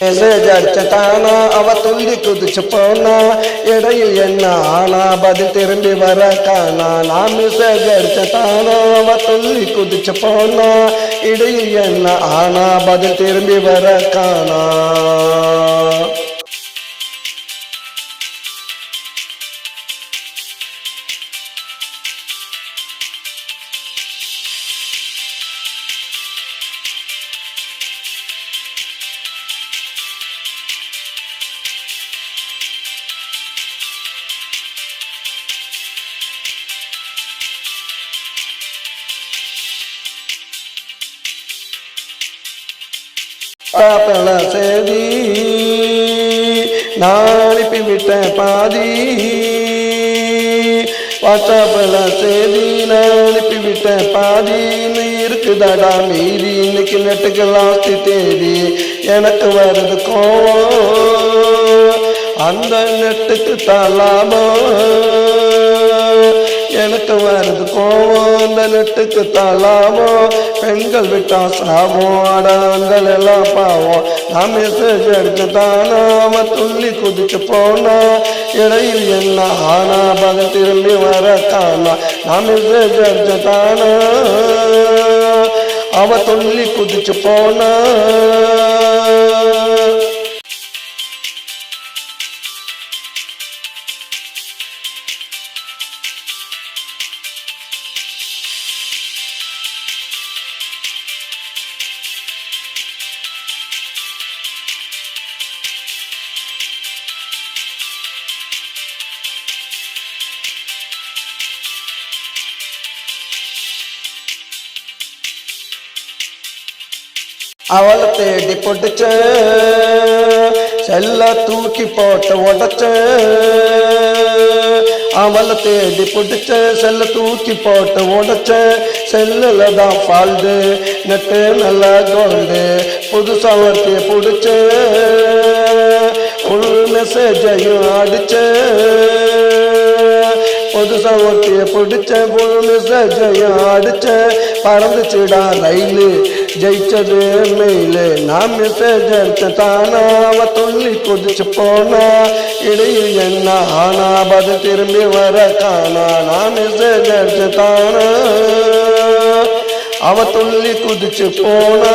ஜடிச்சட்டானா அவ துள்ளி குதிச்சு போனா இடையில் என்ன ஆனா பதில் திரும்பி வர காணா. நான் மெசேஜ் அடிச்சட்டானா அவ துள்ளி குதிச்சு போனா இடையில் என்ன ஆனா பதில் திரும்பி வர காணா. பாப்பல சேதி நான் அனுப்பிவிட்டேன் பாதி. வாட்ஸ்அப்பில் சேதி நான் அனுப்பிவிட்டேன் பாதி. இன்னும் இருக்குதாடா மீதி இன்னைக்கு நெட்டுக்கு லாஸ்ட் தேதி. எனக்கு வருது கோவம் அந்த நெட்டுக்கு தலாபம். எனக்கு வருது கோவம் அந்த நெட்டுக்கு தலாபம். பெண்கள் விட்டா சாபம் ஆடங்கள் எல்லாம் பாவம். நான் மெசேஜ் எடுத்துட்டானா அவன் துள்ளி குதிச்சு போனா இடையில் என்ன ஆனா பதில் திரும்பி வர காணா. நான் மெசேஜ் எடுத்துட்டானா அவன் துள்ளி குதிச்சு போனா. அவளை தேடி பொட்டுச்ச செல்ல தூக்கி போட்டு உடச்ச. அவளை தேடி பொட்டுச்ச செல்ல தூக்கி போட்டு உடச்ச. செல்லுல தான் ஃபால்டு நெட்டு நல்லா கோல்டு. புதுசா ஒருத்தைய பிடிச்ச ஃபுல் மெசேஜையும் அடிச்ச. புதுசா ஒருத்தைய பிடிச்ச ஃபுல் மெசேஜையும் அடிச்ச. பறந்துச்சுடா ரயிலு ஜெயிச்சது மெயிலு. நான் மெசேஜ் எடுத்தானா அவ துள்ளி குதிச்சு போனா இடையில் என்ன ஆனா பதில் திரும்பி வர காணா. நான் மெசேஜ் எடுத்தானா அவ துள்ளி குதிச்சு போனா.